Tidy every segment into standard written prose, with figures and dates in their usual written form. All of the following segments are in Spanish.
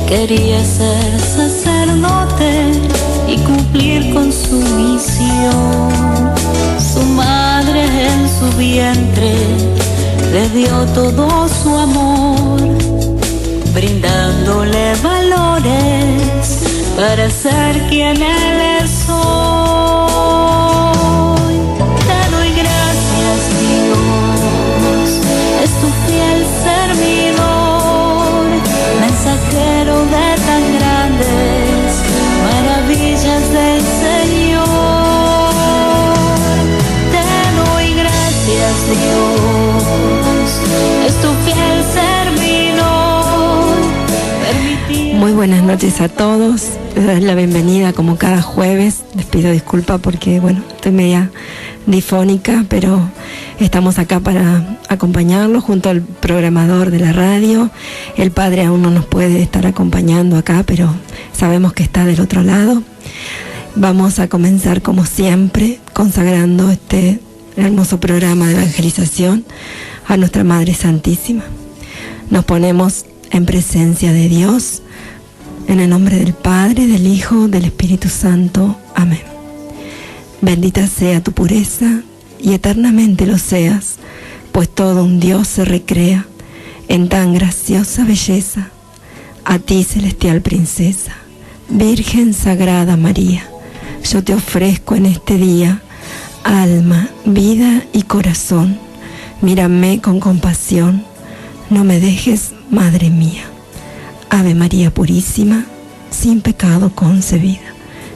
Quería ser sacerdote y cumplir con su misión. Su madre en su vientre le dio todo su amor, brindándole valores para ser quien él es hoy. Te doy gracias, Dios, es tu fiel servidor, mensajero de tan grandes maravillas del Señor. Te doy gracias, Dios, es tu fiel servidor. Muy buenas noches a todos. Les doy la bienvenida como cada jueves. Les pido disculpas porque, bueno, estoy media difónica, pero estamos acá para acompañarlos junto al programador de la radio. El padre aún no nos puede estar acompañando acá, pero sabemos que está del otro lado. Vamos a comenzar como siempre, consagrando este hermoso programa de evangelización a nuestra Madre Santísima. Nos ponemos en presencia de Dios, en el nombre del Padre, del Hijo, del Espíritu Santo. Amén. Bendita sea tu pureza y eternamente lo seas, pues todo un Dios se recrea en tan graciosa belleza. A ti, celestial princesa, Virgen Sagrada María, yo te ofrezco en este día alma, vida y corazón. Mírame con compasión, no me dejes, Madre mía. Ave María Purísima, sin pecado concebida.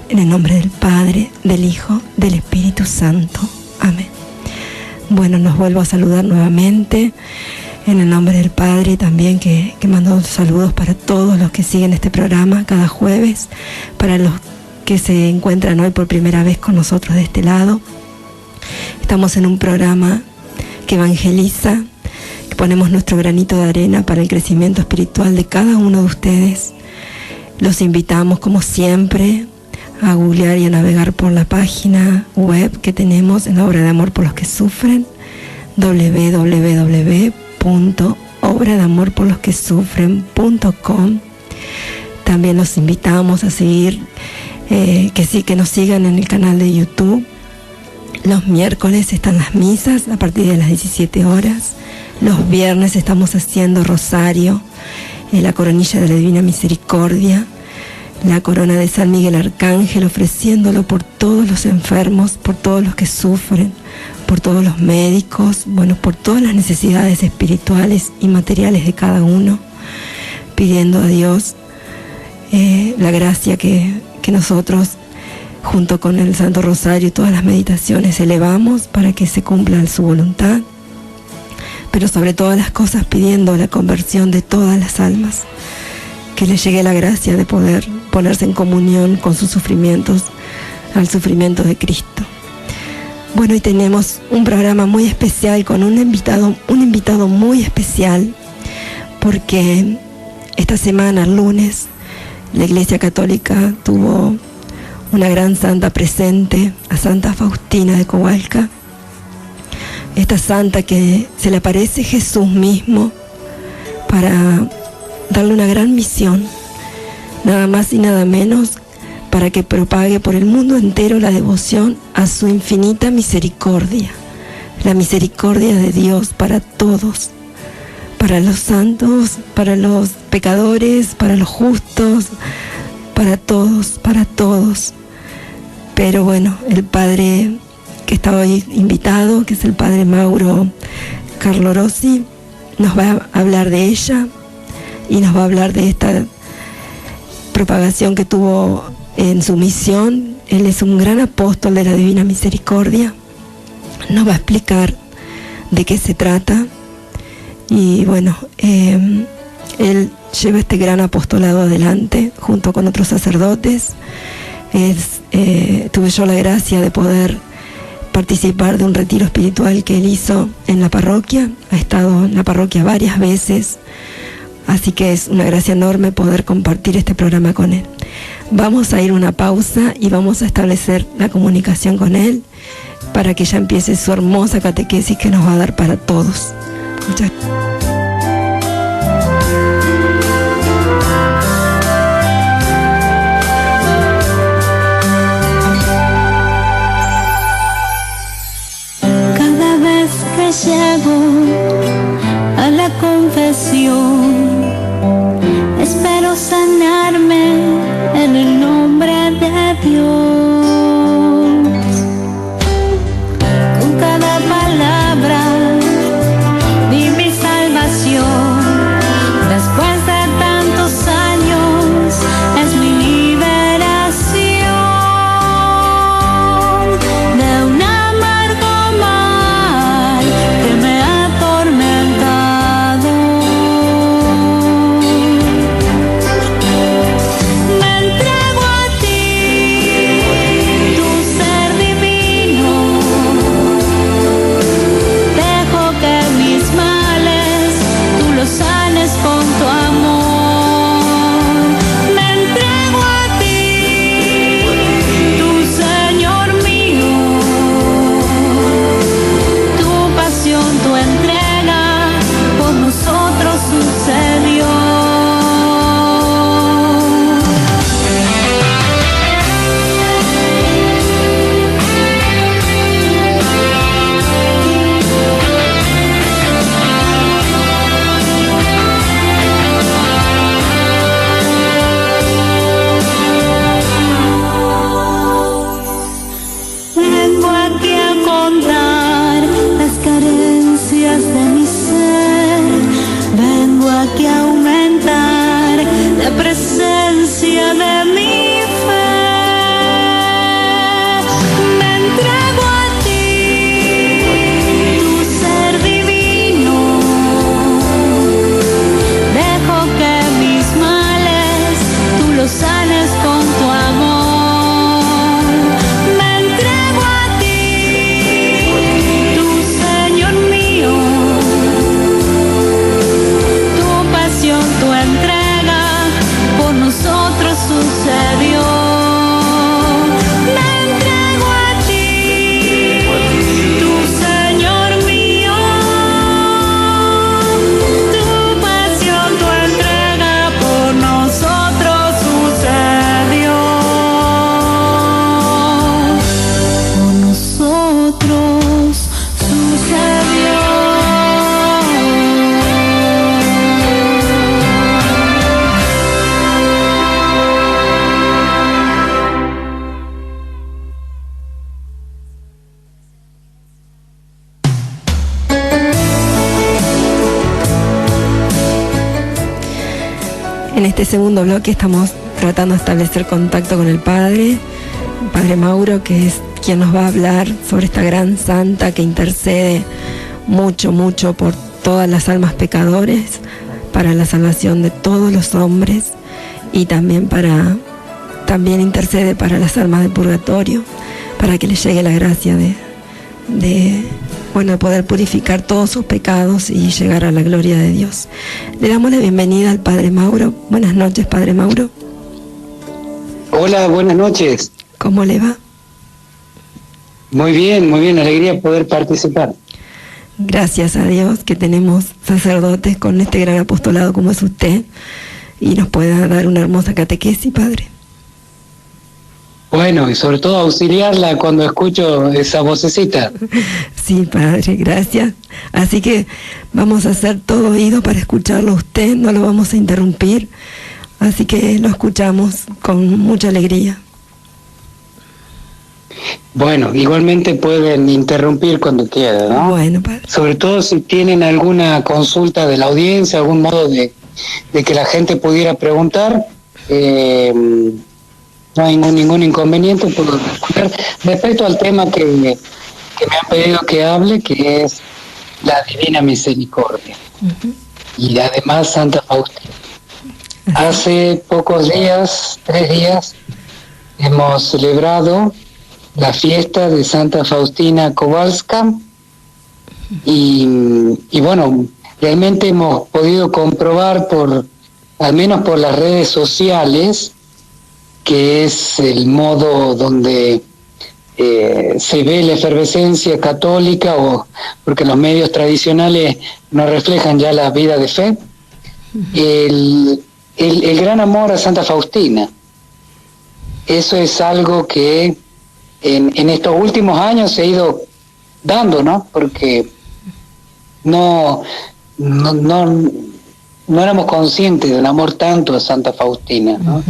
En el nombre del Padre, del Hijo, del Espíritu Santo. Amén. Bueno, nos vuelvo a saludar nuevamente en el nombre del Padre también, que mando saludos para todos los que siguen este programa cada jueves, para los que se encuentran hoy por primera vez con nosotros de este lado. Estamos en un programa que evangeliza, que ponemos nuestro granito de arena para el crecimiento espiritual de cada uno de ustedes. Los invitamos, como siempre, a googlear y a navegar por la página web que tenemos en la Obra de Amor por los que Sufren, www.obradeamorporlosquesufren.com. También los invitamos a seguir, que nos sigan en el canal de YouTube. Los miércoles están las misas a partir de las 17 horas. Los viernes estamos haciendo rosario, la coronilla de la Divina Misericordia, la corona de San Miguel Arcángel, ofreciéndolo por todos los enfermos, por todos los que sufren, por todos los médicos, bueno, por todas las necesidades espirituales y materiales de cada uno, pidiendo a Dios la gracia que nosotros, junto con el Santo Rosario y todas las meditaciones, elevamos para que se cumpla su voluntad, pero sobre todas las cosas pidiendo la conversión de todas las almas, que les llegue la gracia de poder ponerse en comunión con sus sufrimientos, al sufrimiento de Cristo. Bueno, y tenemos un programa muy especial con un invitado muy especial, porque esta semana, el lunes, la Iglesia Católica tuvo una gran santa presente, a Santa Faustina de Kowalska. Esta santa que se le aparece Jesús mismo para darle una gran misión, nada más y nada menos, para que propague por el mundo entero la devoción a su infinita misericordia, la misericordia de Dios para todos, para los santos, para los pecadores, para los justos, para todos. Pero bueno, el padre que está hoy invitado, que es el padre Mauro Carlo Rossi, nos va a hablar de ella y nos va a hablar de esta propagación que tuvo en su misión. Él es un gran apóstol de la Divina Misericordia. Nos va a explicar de qué se trata. Y bueno, él lleva este gran apostolado adelante junto con otros sacerdotes. tuve yo la gracia de poder participar de un retiro espiritual que él hizo en la parroquia. Ha estado en la parroquia varias veces, así que es una gracia enorme poder compartir este programa con él. Vamos a ir a una pausa y vamos a establecer la comunicación con él para que ya empiece su hermosa catequesis que nos va a dar para todos. Muchas gracias. Llego a la confesión, espero sanarme en el nombre de Dios. Con cada palabra di mi salvación, después de tantos años es mi liberación de una En este segundo bloque estamos tratando de establecer contacto con el Padre Mauro, que es quien nos va a hablar sobre esta gran santa que intercede mucho, mucho por todas las almas pecadores, para la salvación de todos los hombres, y también intercede para las almas del purgatorio, para que les llegue la gracia de poder purificar todos sus pecados y llegar a la gloria de Dios. Le damos la bienvenida al Padre Mauro. Buenas noches, Padre Mauro. Hola, buenas noches. ¿Cómo le va? Muy bien, alegría poder participar. Gracias a Dios que tenemos sacerdotes con este gran apostolado como es usted, y nos pueda dar una hermosa catequesis, Padre. Bueno, y sobre todo auxiliarla cuando escucho esa vocecita. Sí, Padre, gracias. Así que vamos a hacer todo oído para escucharlo a usted, no lo vamos a interrumpir, así que lo escuchamos con mucha alegría. Bueno, igualmente pueden interrumpir cuando quieran, ¿no? Bueno, Padre. Sobre todo si tienen alguna consulta de la audiencia, algún modo de que la gente pudiera preguntar, no hay ningún inconveniente. Puedo escuchar. Respecto al tema que me han pedido que hable, que es la Divina Misericordia, y además Santa Faustina. Hace pocos días, 3 días, hemos celebrado la fiesta de Santa Faustina Kowalska y bueno, realmente hemos podido comprobar al menos por las redes sociales, que es el modo donde se ve la efervescencia católica, o porque los medios tradicionales no reflejan ya la vida de fe, el gran amor a Santa Faustina. Eso es algo que en estos últimos años se ha ido dando, ¿no? Porque no éramos conscientes del amor tanto a Santa Faustina, ¿no?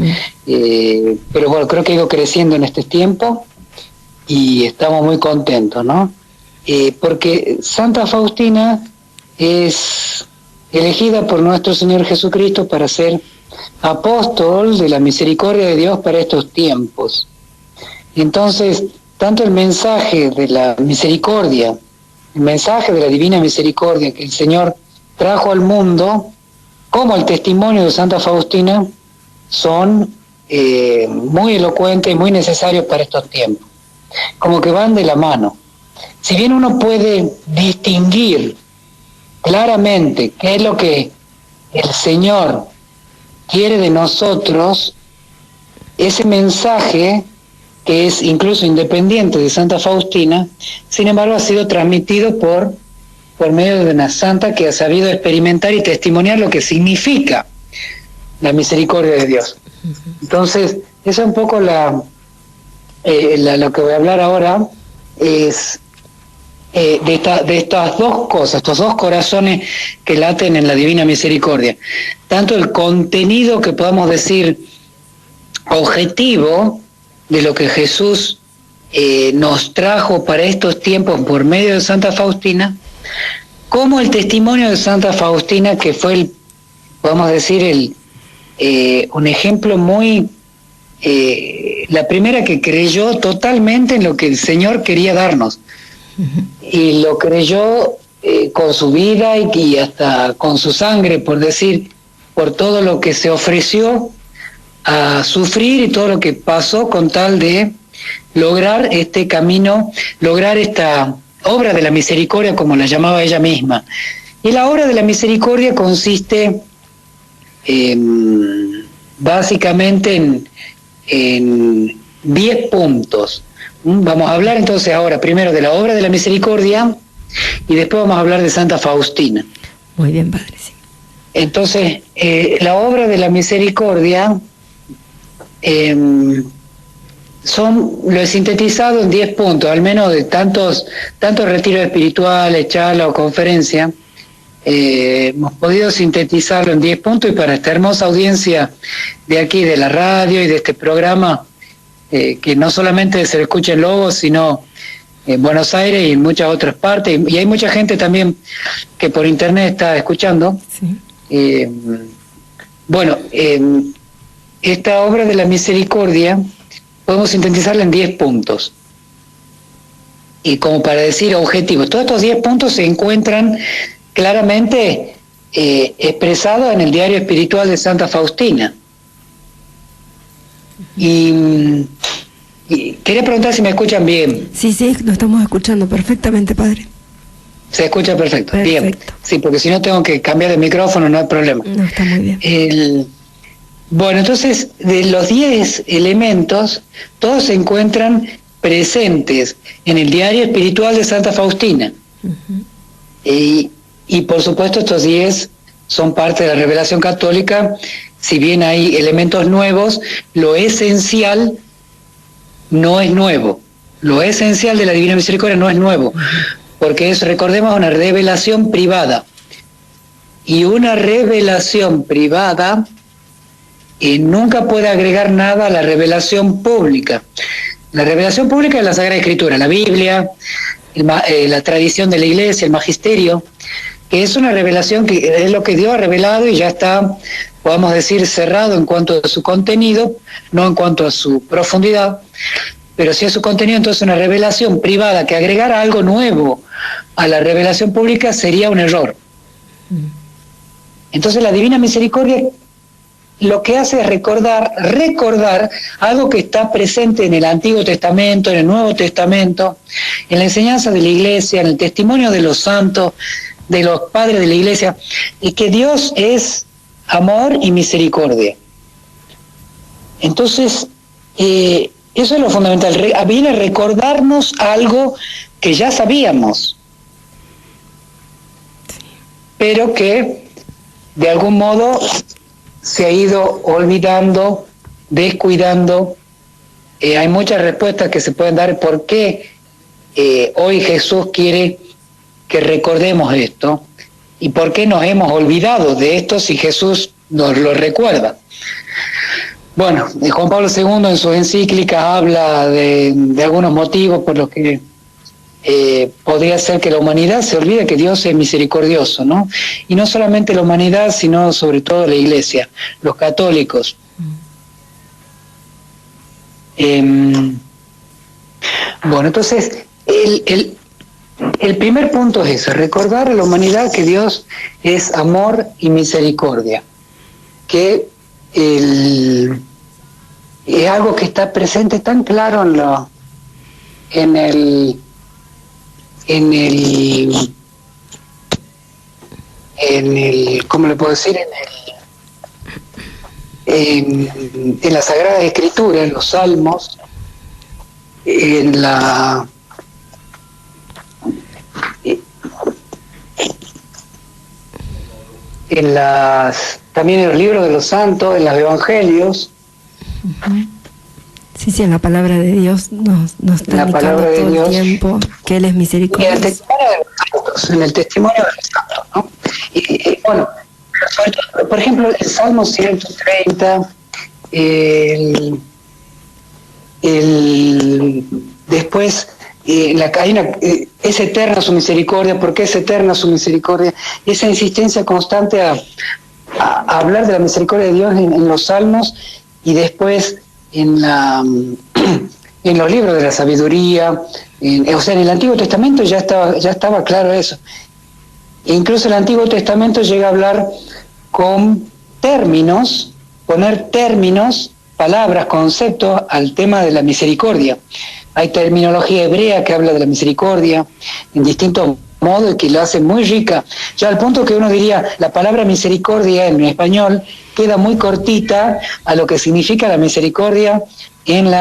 Pero bueno, creo que ha ido creciendo en este tiempo y estamos muy contentos, ¿no? Porque Santa Faustina es elegida por nuestro Señor Jesucristo para ser apóstol de la misericordia de Dios para estos tiempos. Entonces, tanto el mensaje de la misericordia, el mensaje de la divina misericordia que el Señor trajo al mundo, como el testimonio de Santa Faustina, son muy elocuentes y muy necesarios para estos tiempos. Como que van de la mano. Si bien uno puede distinguir claramente qué es lo que el Señor quiere de nosotros, ese mensaje, que es incluso independiente de Santa Faustina, sin embargo ha sido transmitido por medio de una santa que ha sabido experimentar y testimoniar lo que significa la misericordia de Dios. Entonces, eso es un poco lo que voy a hablar ahora, es de estas dos cosas, estos dos corazones que laten en la divina misericordia. Tanto el contenido que podamos decir objetivo de lo que Jesús nos trajo para estos tiempos por medio de Santa Faustina, como el testimonio de Santa Faustina, que fue podemos decir, un ejemplo muy... la primera que creyó totalmente en lo que el Señor quería darnos. Y lo creyó con su vida y hasta con su sangre, por decir, por todo lo que se ofreció a sufrir y todo lo que pasó con tal de lograr este camino, lograr esta obra de la misericordia, como la llamaba ella misma. Y la obra de la misericordia consiste básicamente en 10 puntos. Vamos a hablar entonces ahora primero de la obra de la misericordia y después vamos a hablar de Santa Faustina. Muy bien, padre, sí. Entonces, la obra de la misericordia lo he sintetizado en 10 puntos, al menos de tantos retiros espirituales, charlas o conferencias. Hemos podido sintetizarlo en 10 puntos, y para esta hermosa audiencia de aquí, de la radio y de este programa, que no solamente se escucha en Lobos, sino en Buenos Aires y en muchas otras partes, y hay mucha gente también que por internet está escuchando. Sí. Esta obra de la misericordia podemos sintetizarla en 10 puntos. Y como para decir objetivos, todos estos 10 puntos se encuentran claramente expresados en el diario espiritual de Santa Faustina. Y quería preguntar si me escuchan bien. Sí, lo estamos escuchando perfectamente, padre. Se escucha perfecto. Bien. Sí, porque si no tengo que cambiar de micrófono, no hay problema. No, está muy bien. Bueno, entonces, de los 10 elementos, todos se encuentran presentes en el diario espiritual de Santa Faustina. Y por supuesto, estos 10 son parte de la revelación católica. Si bien hay elementos nuevos, lo esencial no es nuevo. Lo esencial de la Divina Misericordia no es nuevo, porque es, recordemos, una revelación privada. Y una revelación privada nunca puede agregar nada a la revelación pública. La revelación pública es la Sagrada Escritura, la Biblia, la tradición de la Iglesia, el magisterio, que es una revelación que es lo que Dios ha revelado y ya está, podemos decir, cerrado en cuanto a su contenido, no en cuanto a su profundidad, pero sí a su contenido. Entonces, una revelación privada que agregara algo nuevo a la revelación pública sería un error. Entonces, la Divina Misericordia lo que hace es recordar algo que está presente en el Antiguo Testamento, en el Nuevo Testamento, en la enseñanza de la Iglesia, en el testimonio de los santos, de los padres de la Iglesia, y que Dios es amor y misericordia. Entonces, eso es lo fundamental, viene a recordarnos algo que ya sabíamos, pero que de algún modo se ha ido olvidando, descuidando. Hay muchas respuestas que se pueden dar por qué hoy Jesús quiere que recordemos esto y por qué nos hemos olvidado de esto si Jesús nos lo recuerda. Bueno, Juan Pablo II en sus encíclicas habla de algunos motivos por los que podría ser que la humanidad se olvide que Dios es misericordioso, ¿no? Y no solamente la humanidad, sino sobre todo la Iglesia, los católicos. Bueno, entonces, el primer punto es ese, recordar a la humanidad que Dios es amor y misericordia, que es algo que está presente tan claro en el ¿cómo le puedo decir? En la Sagrada Escritura, en los Salmos, también en los libros de los santos, en los evangelios. Sí, en la palabra de Dios nos está indicando todo el tiempo que Él es misericordioso. En el testimonio de los santos, ¿no? Y bueno, por ejemplo, el Salmo 130, después es eterna su misericordia. ¿Por qué es eterna su misericordia? Esa insistencia constante a hablar de la misericordia de Dios en los Salmos, y después en los libros de la sabiduría, o sea, en el Antiguo Testamento ya estaba claro eso. E incluso el Antiguo Testamento llega a hablar con términos, poner términos, palabras, conceptos al tema de la misericordia. Hay terminología hebrea que habla de la misericordia en distintos modos y que lo hace muy rica, ya al punto que uno diría, la palabra misericordia en español queda muy cortita a lo que significa la misericordia en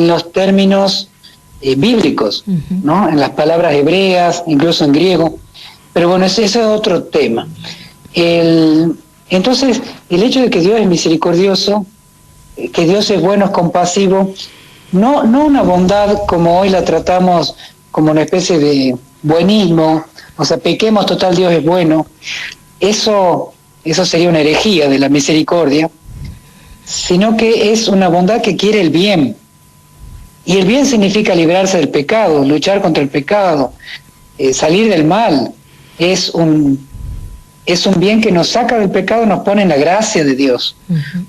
los términos bíblicos, ¿no? En las palabras hebreas, incluso en griego. Pero bueno, ese es otro tema. Entonces, el hecho de que Dios es misericordioso, que Dios es bueno, es compasivo, no una bondad como hoy la tratamos como una especie de buenismo, o sea, pequemos, total, Dios es bueno. Eso sería una herejía de la misericordia, sino que es una bondad que quiere el bien. Y el bien significa librarse del pecado, luchar contra el pecado, salir del mal. Es un bien que nos saca del pecado, nos pone en la gracia de Dios.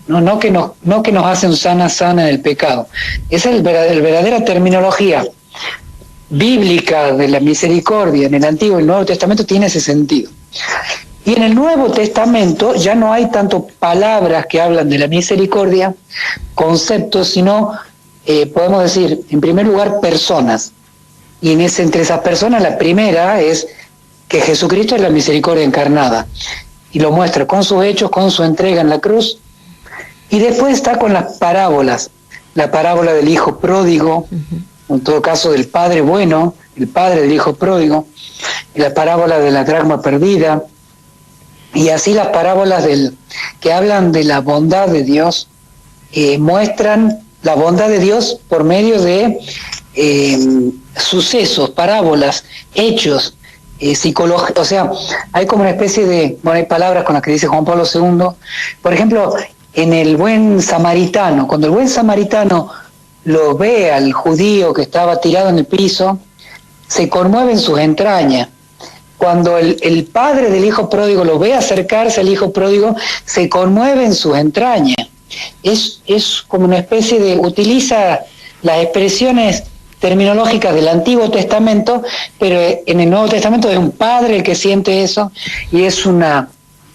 No que nos hace un sana del pecado. Esa es la verdadera terminología bíblica de la misericordia. En el Antiguo y el Nuevo Testamento tiene ese sentido. Y en el Nuevo Testamento ya no hay tanto palabras que hablan de la misericordia, conceptos, sino podemos decir, en primer lugar, personas. Y entre esas personas, la primera es que Jesucristo es la misericordia encarnada, y lo muestra con sus hechos, con su entrega en la cruz. Y después está con las parábolas, la parábola del hijo pródigo, en todo caso del padre bueno, el padre del hijo pródigo, y la parábola de la dracma perdida, y así las parábolas que hablan de la bondad de Dios, muestran la bondad de Dios por medio de sucesos, parábolas, hechos, psicología. O sea, hay como una especie de, hay palabras con las que dice Juan Pablo II, por ejemplo, en el buen samaritano, cuando el buen samaritano lo ve al judío que estaba tirado en el piso, se conmueve en sus entrañas. Cuando el padre del hijo pródigo lo ve acercarse al hijo pródigo, se conmueve en sus entrañas. Es como una especie de, utiliza las expresiones terminológicas del Antiguo Testamento, pero en el Nuevo Testamento es un padre el que siente eso, y es una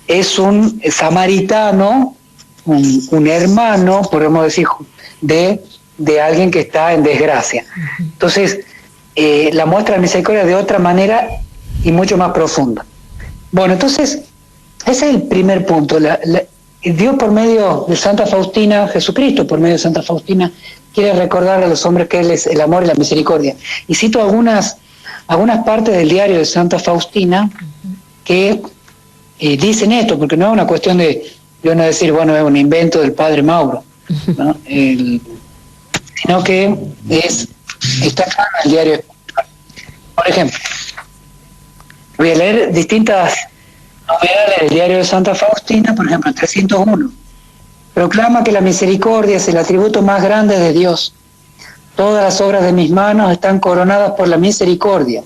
es un samaritano, un hermano, podemos decir, de alguien que está en desgracia. Entonces, la muestra de misericordia de otra manera y mucho más profunda. Bueno, entonces, ese es el primer punto. Dios por medio de Santa Faustina, Jesucristo por medio de Santa Faustina, quiere recordar a los hombres que Él es el amor y la misericordia. Y cito algunas partes del diario de Santa Faustina que dicen esto, porque no es una cuestión de uno decir, bueno, es un invento del padre Mauro, ¿no? Sino que está claro en el diario. Por ejemplo, voy a leer distintas novedades del diario de Santa Faustina. Por ejemplo, 301. Proclama que la misericordia es el atributo más grande de Dios. Todas las obras de mis manos están coronadas por la misericordia.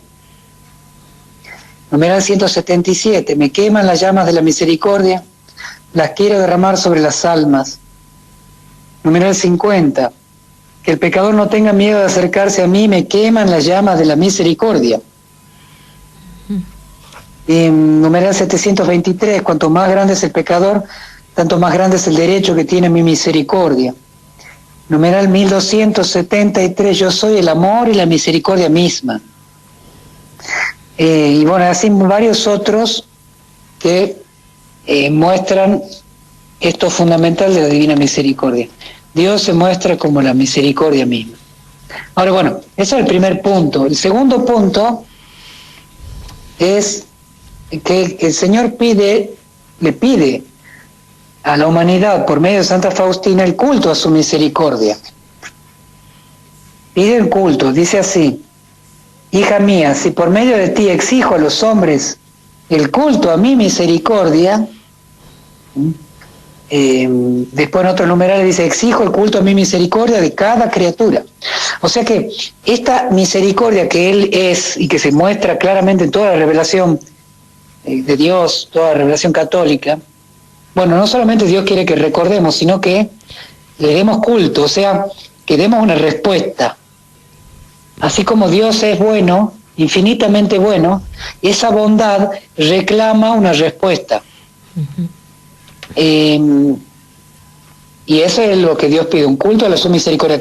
Numeral 177. Me queman las llamas de la misericordia, las quiero derramar sobre las almas. Numeral 50. Que el pecador no tenga miedo de acercarse a mí, me queman las llamas de la misericordia. Y numeral 723. Cuanto más grande es el pecador, tanto más grande es el derecho que tiene mi misericordia. Numeral 1273, yo soy el amor y la misericordia misma. Y bueno, así varios otros que muestran esto fundamental de la divina misericordia. Dios se muestra como la misericordia misma. Ahora, bueno, ese es el primer punto. El segundo punto es que el Señor le pide a la humanidad, por medio de Santa Faustina, el culto a su misericordia. Pide el culto, dice así: hija mía, si por medio de ti exijo a los hombres el culto a mi misericordia, después en otro numeral dice: exijo el culto a mi misericordia de cada criatura. O sea que esta misericordia que Él es y que se muestra claramente en toda la revelación de Dios, toda la revelación católica, bueno, no solamente Dios quiere que recordemos, sino que le demos culto, o sea, que demos una respuesta. Así como Dios es bueno, infinitamente bueno, esa bondad reclama una respuesta. Y eso es lo que Dios pide, un culto a la su misericordia,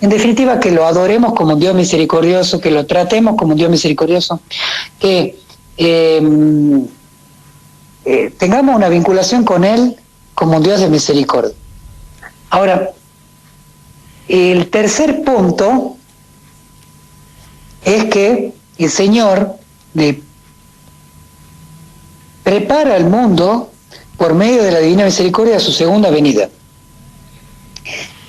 en definitiva, que lo adoremos como un Dios misericordioso, que lo tratemos como un Dios misericordioso, que tengamos una vinculación con Él como un Dios de misericordia. Ahora, el tercer punto es que el Señor le prepara al mundo por medio de la divina misericordia a su segunda venida.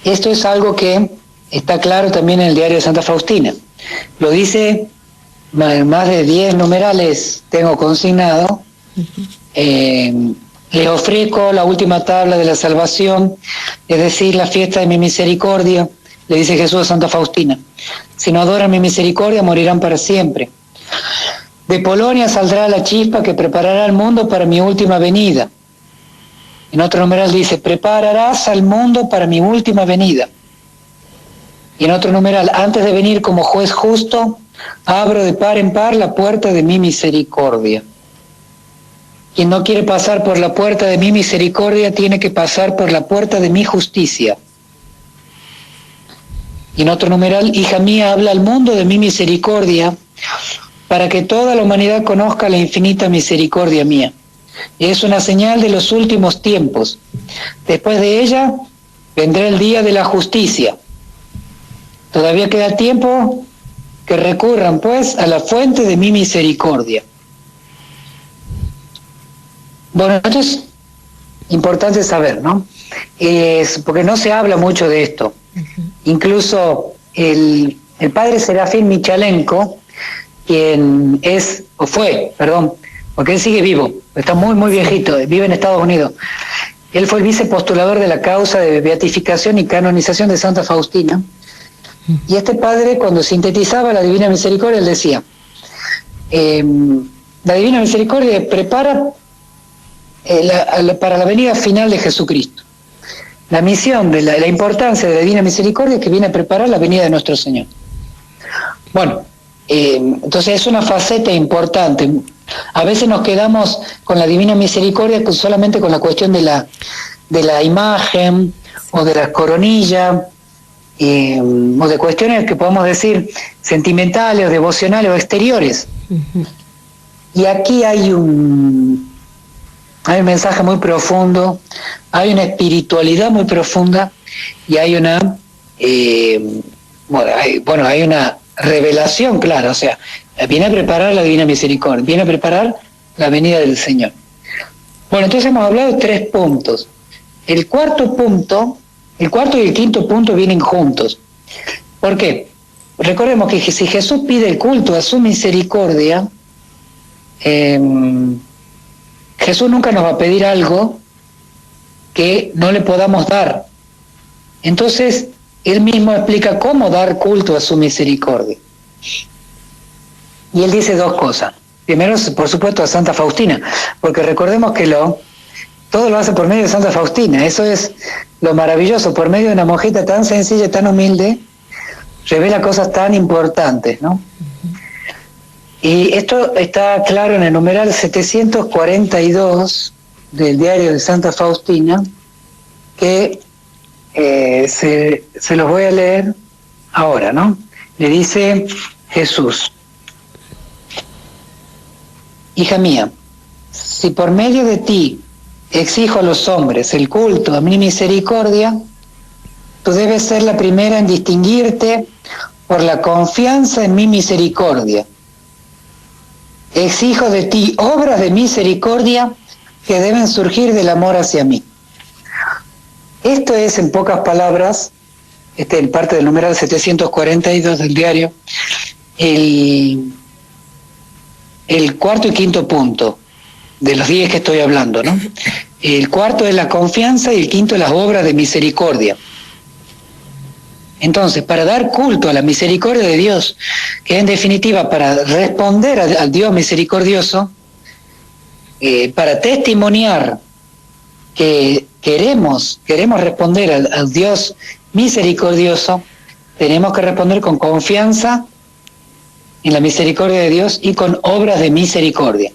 Esto es algo que está claro también en el diario de Santa Faustina. Lo dice más de 10 numerales, tengo consignado. Les ofrezco la última tabla de la salvación, es decir, la fiesta de mi misericordia, le dice Jesús a Santa Faustina. Si no adoran mi misericordia, morirán para siempre. De Polonia saldrá la chispa que preparará al mundo para mi última venida. En otro numeral dice: prepararás al mundo para mi última venida. Y en otro numeral: antes de venir como juez justo, abro de par en par la puerta de mi misericordia. Quien no quiere pasar por la puerta de mi misericordia tiene que pasar por la puerta de mi justicia. Y en otro numeral: hija mía, habla al mundo de mi misericordia, para que toda la humanidad conozca la infinita misericordia mía. Es una señal de los últimos tiempos. Después de ella vendrá el día de la justicia. Todavía queda tiempo que recurran, pues, a la fuente de mi misericordia. Bueno, esto es importante saber, ¿no? Porque no se habla mucho de esto. Incluso el padre Serafín Michalenko, quien porque él sigue vivo, está muy, muy viejito, vive en Estados Unidos. Él fue el vicepostulador de la causa de beatificación y canonización de Santa Faustina. Y este padre, cuando sintetizaba la Divina Misericordia, él decía: la Divina Misericordia prepara para la venida final de Jesucristo. La misión de la importancia de la Divina Misericordia es que viene a preparar la venida de nuestro Señor. Bueno, entonces es una faceta importante. A veces nos quedamos con la Divina Misericordia solamente con la cuestión de la imagen o de las coronillas, o de cuestiones que podemos decir sentimentales o devocionales o exteriores. Y aquí hay un mensaje muy profundo, hay una espiritualidad muy profunda y hay una hay una revelación clara, o sea, viene a preparar la Divina Misericordia, viene a preparar la venida del Señor. Bueno, entonces hemos hablado de 3 puntos. El cuarto y el quinto punto vienen juntos. ¿Por qué? Recordemos que si Jesús pide el culto a su misericordia, Jesús nunca nos va a pedir algo que no le podamos dar. Entonces, Él mismo explica cómo dar culto a su misericordia. Y Él dice 2 cosas. Primero, por supuesto, a Santa Faustina, porque recordemos que todo lo hace por medio de Santa Faustina. Eso es lo maravilloso. Por medio de una monjita tan sencilla, tan humilde, revela cosas tan importantes, ¿no? Y esto está claro en el numeral 742 del diario de Santa Faustina, que se los voy a leer ahora, ¿no? Le dice Jesús: hija mía, si por medio de ti exijo a los hombres el culto a mi misericordia, tú debes ser la primera en distinguirte por la confianza en mi misericordia. Exijo de ti obras de misericordia que deben surgir del amor hacia mí. Esto es, en pocas palabras, en parte del numeral 742 del diario, el cuarto y quinto punto de los 10 que estoy hablando, ¿no? El cuarto es la confianza y el quinto es las obras de misericordia. Entonces, para dar culto a la misericordia de Dios, que en definitiva para responder al Dios misericordioso, para testimoniar que queremos responder al Dios misericordioso, tenemos que responder con confianza en la misericordia de Dios y con obras de misericordia.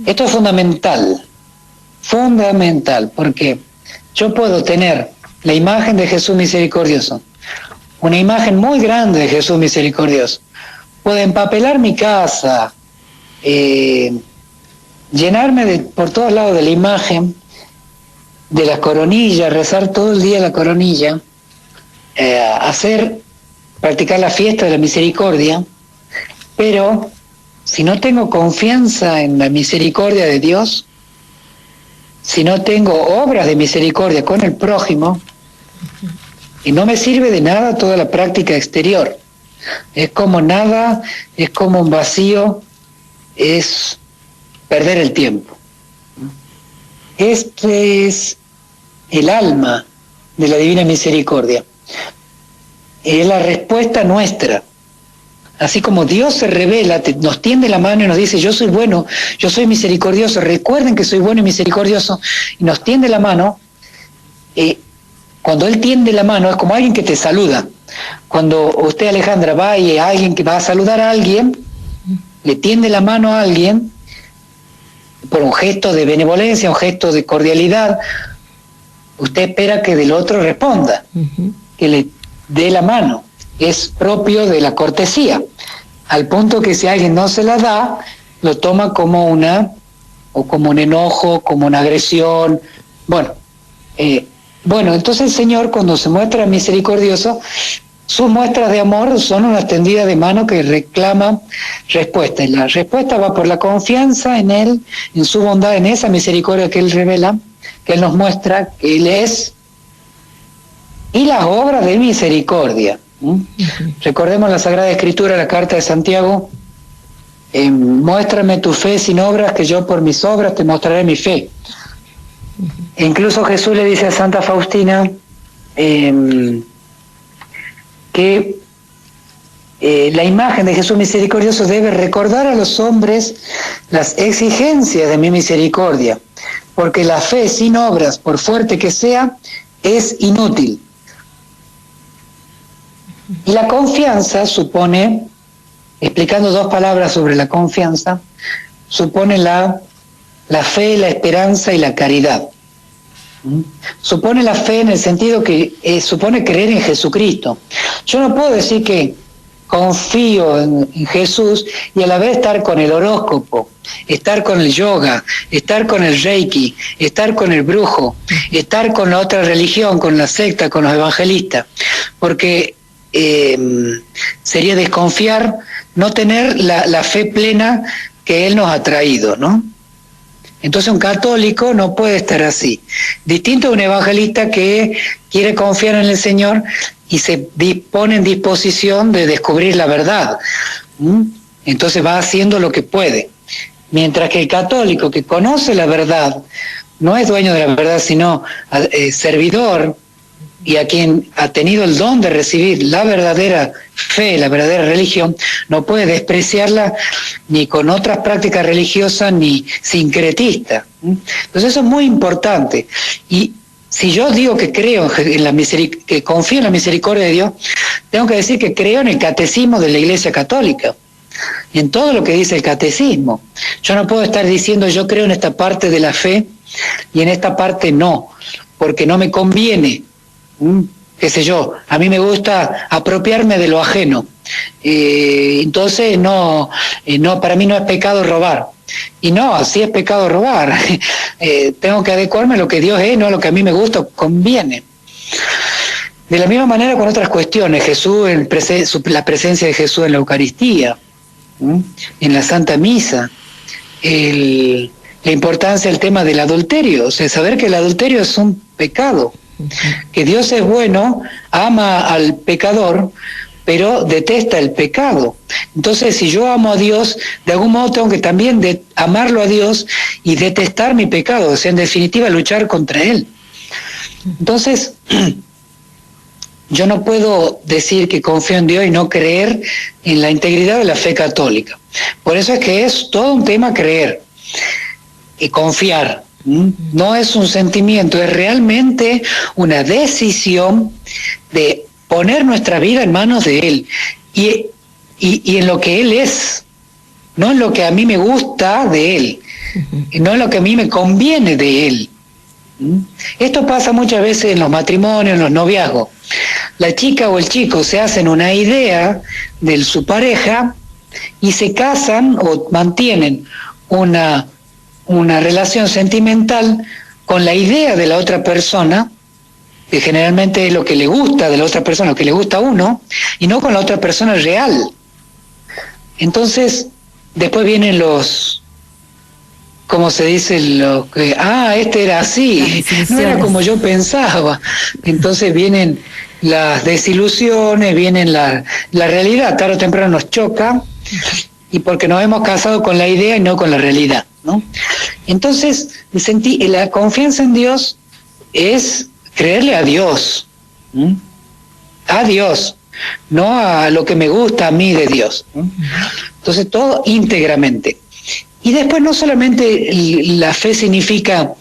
Esto es fundamental, porque yo puedo tener la imagen de Jesús misericordioso, una imagen muy grande de Jesús misericordioso. Puedo empapelar mi casa, llenarme por todos lados de la imagen, de las coronillas, rezar todo el día la coronilla, practicar la fiesta de la misericordia, pero si no tengo confianza en la misericordia de Dios, si no tengo obras de misericordia con el prójimo, y no me sirve de nada toda la práctica exterior. Es como nada, es como un vacío, es perder el tiempo. Este es el alma de la Divina Misericordia. Es la respuesta nuestra. Así como Dios se revela, nos tiende la mano y nos dice: yo soy bueno, yo soy misericordioso, recuerden que soy bueno y misericordioso, y nos tiende la mano. Cuando Él tiende la mano es como alguien que te saluda. Cuando usted, Alejandra, va y alguien que va a saludar a alguien, le tiende la mano a alguien por un gesto de benevolencia, un gesto de cordialidad, usted espera que del otro responda, que le dé la mano. Es propio de la cortesía, al punto que si alguien no se la da, lo toma como un enojo, como una agresión. Bueno, entonces el Señor, cuando se muestra misericordioso, sus muestras de amor son una tendida de mano que reclama respuesta. Y la respuesta va por la confianza en Él, en su bondad, en esa misericordia que Él revela, que Él nos muestra, que Él es, y las obras de misericordia. Recordemos la Sagrada Escritura, la Carta de Santiago: muéstrame tu fe sin obras, que yo por mis obras te mostraré mi fe. E incluso Jesús le dice a Santa Faustina que la imagen de Jesús misericordioso debe recordar a los hombres las exigencias de mi misericordia, porque la fe sin obras, por fuerte que sea, es inútil. Y la confianza supone explicando dos palabras sobre la confianza, supone la fe, la esperanza y la caridad. Supone la fe en el sentido que supone creer en Jesucristo. Yo no puedo decir que confío en Jesús y a la vez estar con el horóscopo, estar con el yoga, estar con el reiki, estar con el brujo, estar con la otra religión, con la secta, con los evangelistas, porque sería desconfiar, no tener la fe plena que Él nos ha traído, ¿no? Entonces un católico no puede estar así. Distinto a un evangelista que quiere confiar en el Señor y se pone en disposición de descubrir la verdad. Entonces va haciendo lo que puede. Mientras que el católico que conoce la verdad, no es dueño de la verdad, sino servidor, y a quien ha tenido el don de recibir la verdadera fe, la verdadera religión, no puede despreciarla ni con otras prácticas religiosas ni sincretista. Entonces eso es muy importante. Y si yo digo que creo en que confío en la misericordia de Dios, tengo que decir que creo en el catecismo de la Iglesia Católica, en todo lo que dice el catecismo. Yo no puedo estar diciendo yo creo en esta parte de la fe y en esta parte no, porque no me conviene. Qué sé yo, a mí me gusta apropiarme de lo ajeno, entonces no, para mí no es pecado robar, y no, sí es pecado robar. Tengo que adecuarme a lo que Dios es, no a lo que a mí me gusta o conviene. De la misma manera con otras cuestiones, la presencia de Jesús en la Eucaristía, en la Santa Misa, la importancia del tema del adulterio, o sea, saber que el adulterio es un pecado, que Dios es bueno, ama al pecador, pero detesta el pecado. Entonces, si yo amo a Dios, de algún modo tengo que también amarlo a Dios y detestar mi pecado, o sea, en definitiva, luchar contra él. Entonces, yo no puedo decir que confío en Dios y no creer en la integridad de la fe católica. Por eso es que es todo un tema creer y confiar. No es un sentimiento, es realmente una decisión de poner nuestra vida en manos de Él y en lo que Él es, no en lo que a mí me gusta de Él, no en lo que a mí me conviene de Él. Esto pasa muchas veces en los matrimonios, en los noviazgos. La chica o el chico se hacen una idea de su pareja y se casan o mantienen una relación sentimental con la idea de la otra persona, que generalmente es lo que le gusta de la otra persona, lo que le gusta a uno, y no con la otra persona real. Entonces, después vienen como se dice, este era así, no era como yo pensaba. Entonces vienen las desilusiones, vienen la realidad, tarde o temprano nos choca, y porque nos hemos casado con la idea y no con la realidad, ¿no? Entonces, la confianza en Dios es creerle a Dios, a Dios, no a lo que me gusta a mí de Dios. Entonces, todo íntegramente. Y después no solamente la fe significa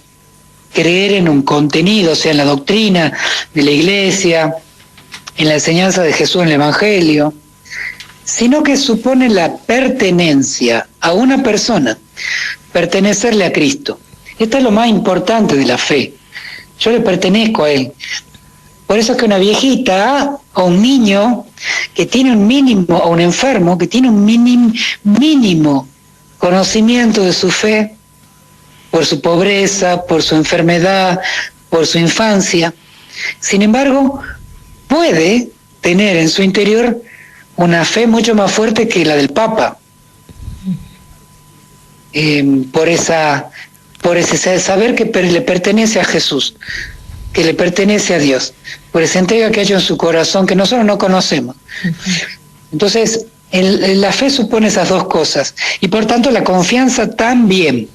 creer en un contenido, o sea, en la doctrina de la Iglesia, en la enseñanza de Jesús en el Evangelio, sino que supone la pertenencia a una persona, pertenecerle a Cristo. Esto es lo más importante de la fe. Yo le pertenezco a Él. Por eso es que una viejita o un niño que tiene un mínimo, o un enfermo que tiene un mínimo conocimiento de su fe, por su pobreza, por su enfermedad, por su infancia, sin embargo, puede tener en su interior una fe mucho más fuerte que la del Papa, por ese saber que le pertenece a Jesús, que le pertenece a Dios, por esa entrega que ha hecho en su corazón que nosotros no conocemos. Entonces, la fe supone esas dos cosas, y por tanto la confianza también.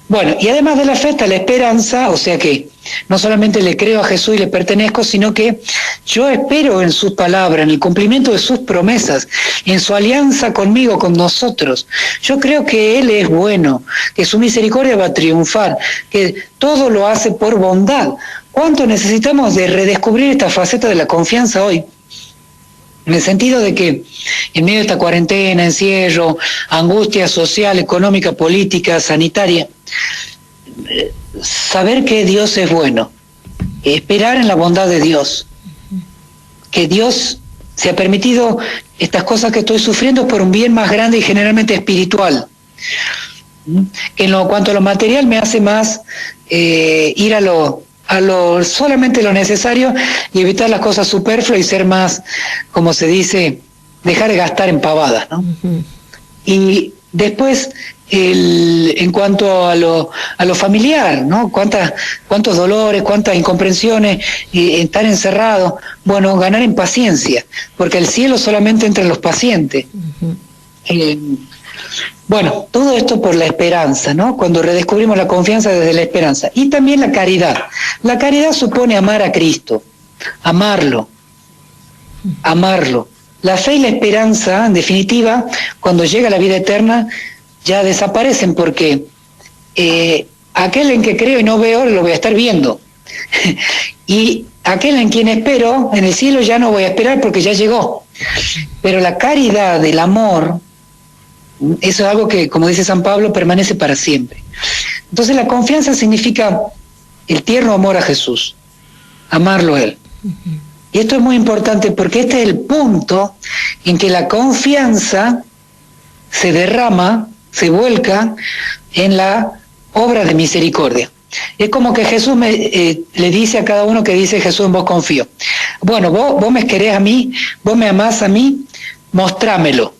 Bueno, y además de la fe está la esperanza, o sea que no solamente le creo a Jesús y le pertenezco, sino que yo espero en sus palabras, en el cumplimiento de sus promesas, en su alianza conmigo, con nosotros. Yo creo que Él es bueno, que su misericordia va a triunfar, que todo lo hace por bondad. ¿Cuánto necesitamos de redescubrir esta faceta de la confianza hoy? En el sentido de que en medio de esta cuarentena, encierro, angustia social, económica, política, sanitaria, saber que Dios es bueno, esperar en la bondad de Dios, que Dios se ha permitido estas cosas que estoy sufriendo por un bien más grande y generalmente espiritual, que en cuanto a lo material me hace más ir a lo solamente lo necesario y evitar las cosas superfluas y ser más, como se dice, dejar de gastar en pavadas, ¿no? Uh-huh. Y después, en cuanto a lo familiar, ¿no? Cuántos dolores, cuántas incomprensiones, estar encerrado. Bueno, ganar en paciencia, porque el cielo solamente entra en los pacientes. Uh-huh. Bueno, todo esto por la esperanza, ¿no? Cuando redescubrimos la confianza desde la esperanza. Y también la caridad. La caridad supone amar a Cristo, amarlo. La fe y la esperanza, en definitiva, cuando llega la vida eterna, ya desaparecen porque aquel en que creo y no veo, lo voy a estar viendo. Y aquel en quien espero, en el cielo ya no voy a esperar porque ya llegó. Pero la caridad, el amor, eso es algo que, como dice San Pablo, permanece para siempre. Entonces la confianza significa el tierno amor a Jesús, amarlo a Él. Uh-huh. Y esto es muy importante porque este es el punto en que la confianza se derrama, se vuelca en la obra de misericordia. Es como que Jesús le dice a cada uno que dice: Jesús, en vos confío. Bueno, vos me querés a mí, vos me amás a mí, mostrámelo.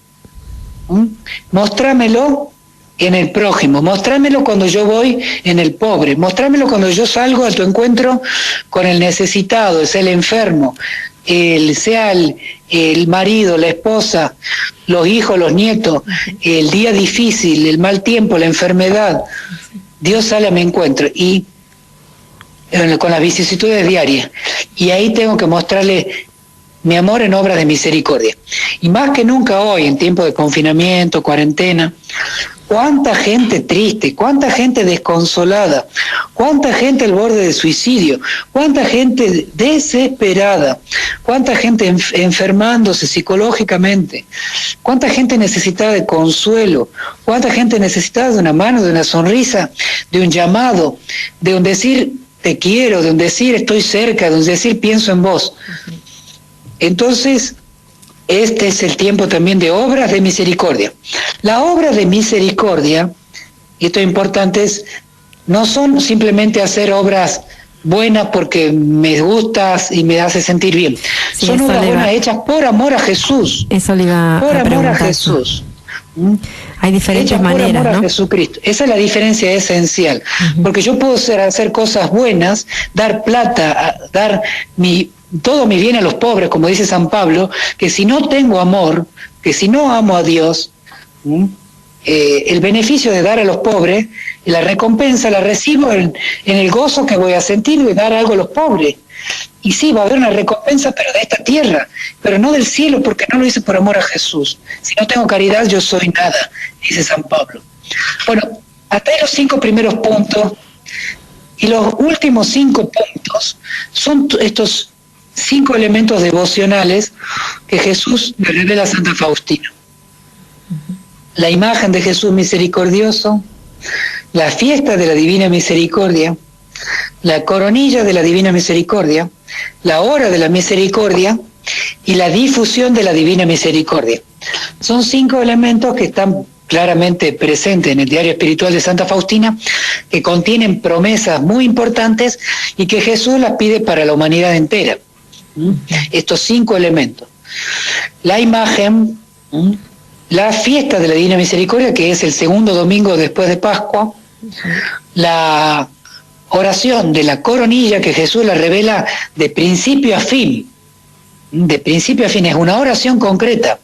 Mostrámelo en el prójimo, mostrámelo cuando yo voy en el pobre, mostrámelo cuando yo salgo a tu encuentro con el necesitado, sea el enfermo, sea el marido, la esposa, los hijos, los nietos, el día difícil, el mal tiempo, la enfermedad. Dios sale a mi encuentro y con las vicisitudes diarias, y ahí tengo que mostrarle mi amor en obras de misericordia. Y más que nunca hoy, en tiempo de confinamiento, cuarentena, cuánta gente triste, cuánta gente desconsolada, cuánta gente al borde de suicidio, cuánta gente desesperada, cuánta gente enfermándose psicológicamente, cuánta gente necesitada de consuelo, cuánta gente necesitada de una mano, de una sonrisa, de un llamado, de un decir te quiero, de un decir estoy cerca, de un decir pienso en vos. Entonces, este es el tiempo también de obras de misericordia. La obra de misericordia, y esto es importante, no son simplemente hacer obras buenas porque me gustas y me hace sentir bien. Sí, son obras buenas hechas por amor a Jesús. Eso le iba a preguntar. Por amor a Jesús. Hay diferentes maneras, por amor a Jesucristo. Esa es la diferencia esencial. Uh-huh. Porque yo puedo hacer cosas buenas, dar plata, dar todo mi bien a los pobres, como dice San Pablo, que si no tengo amor, que si no amo a Dios, el beneficio de dar a los pobres, la recompensa la recibo en el gozo que voy a sentir de dar algo a los pobres. Y sí, va a haber una recompensa, pero de esta tierra, pero no del cielo, porque no lo hice por amor a Jesús. Si no tengo caridad, yo soy nada, dice San Pablo. Bueno, hasta ahí los 5 primeros puntos, y los últimos 5 puntos son estos 5 elementos devocionales que Jesús le revela a Santa Faustina. La imagen de Jesús misericordioso, la fiesta de la Divina Misericordia, la coronilla de la Divina Misericordia, la hora de la misericordia y la difusión de la Divina Misericordia. Son 5 elementos que están claramente presentes en el diario espiritual de Santa Faustina, que contienen promesas muy importantes y que Jesús las pide para la humanidad entera. Estos 5 elementos: la imagen, la fiesta de la Divina Misericordia, que es el segundo domingo después de Pascua, la oración de la coronilla, que Jesús la revela de principio a fin. De principio a fin, es una oración concreta.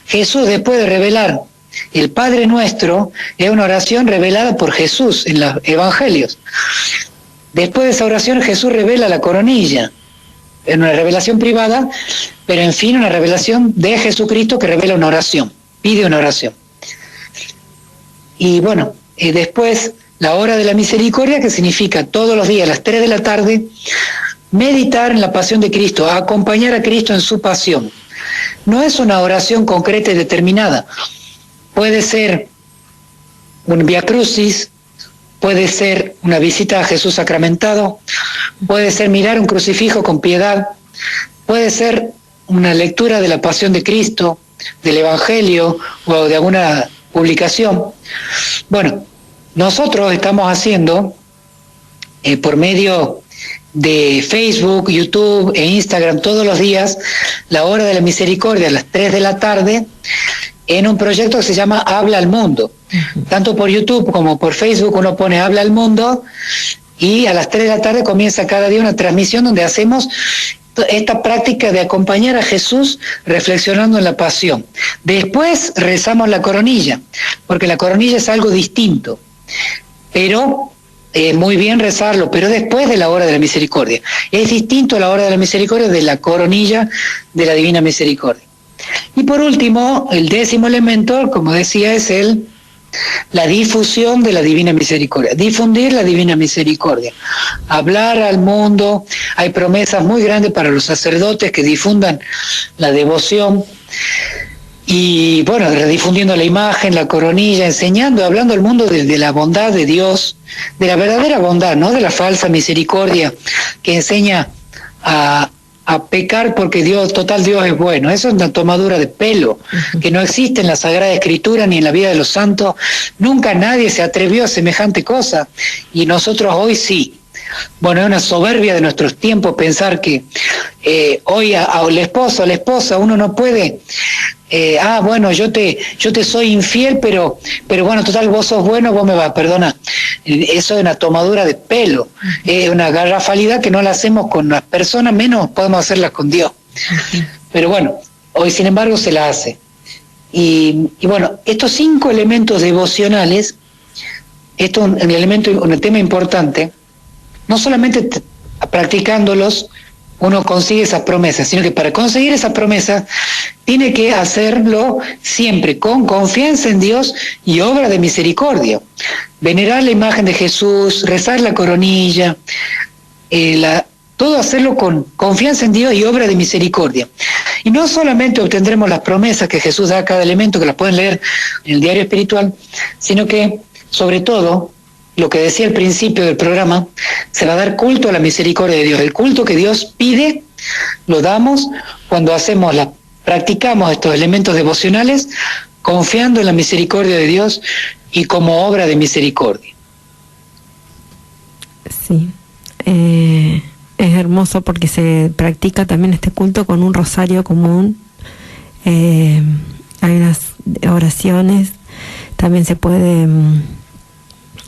Jesús, después de revelar el Padre Nuestro, es una oración revelada por Jesús en los Evangelios. Después de esa oración, Jesús revela la coronilla, en una revelación privada, pero en fin, una revelación de Jesucristo que revela una oración, pide una oración. Y bueno, después la hora de la misericordia, que significa todos los días a las 3 de la tarde, meditar en la pasión de Cristo, acompañar a Cristo en su pasión, no es una oración concreta y determinada. Puede ser un Vía Crucis, puede ser una visita a Jesús sacramentado, puede ser mirar un crucifijo con piedad, puede ser una lectura de la Pasión de Cristo, del Evangelio o de alguna publicación. Bueno, nosotros estamos haciendo por medio de Facebook, YouTube e Instagram todos los días la Hora de la Misericordia a las 3 de la tarde en un proyecto que se llama Habla al Mundo. Tanto por YouTube como por Facebook uno pone Habla al Mundo y a las 3 de la tarde comienza cada día una transmisión donde hacemos esta práctica de acompañar a Jesús reflexionando en la pasión. Después rezamos la coronilla, porque la coronilla es algo distinto, pero muy bien rezarlo, pero después de la hora de la misericordia. Es distinto la hora de la misericordia de la coronilla de la Divina Misericordia. Y por último, el 10º elemento, como decía, es la difusión de la Divina Misericordia, difundir la Divina Misericordia, hablar al mundo. Hay promesas muy grandes para los sacerdotes que difundan la devoción y bueno, difundiendo la imagen, la coronilla, enseñando, hablando al mundo de la bondad de Dios, de la verdadera bondad, no de la falsa misericordia que enseña a pecar porque Dios es bueno. Eso es una tomadura de pelo que no existe en la Sagrada Escritura ni en la vida de los santos. Nunca nadie se atrevió a semejante cosa y nosotros hoy sí. Bueno, es una soberbia de nuestros tiempos pensar que hoy al esposo, a la esposa, uno no puede bueno, yo te soy infiel, pero bueno, total, vos sos bueno, vos me vas a perdonar. Eso es una tomadura de pelo, es una garrafalidad que no la hacemos con las personas, menos podemos hacerla con Dios. Pero bueno, hoy sin embargo se la hace. Y bueno, estos 5 elementos devocionales, esto es un tema importante, no solamente practicándolos uno consigue esas promesas, sino que para conseguir esa promesa tiene que hacerlo siempre con confianza en Dios y obra de misericordia. Venerar la imagen de Jesús, rezar la coronilla, todo hacerlo con confianza en Dios y obra de misericordia. Y no solamente obtendremos las promesas que Jesús da a cada elemento, que las pueden leer en el diario espiritual, sino que, sobre todo, lo que decía al principio del programa, se va a dar culto a la misericordia de Dios. El culto que Dios pide, lo damos cuando practicamos estos elementos devocionales, confiando en la misericordia de Dios y como obra de misericordia. Sí, es hermoso porque se practica también este culto con un rosario común. Hay unas oraciones, también se puede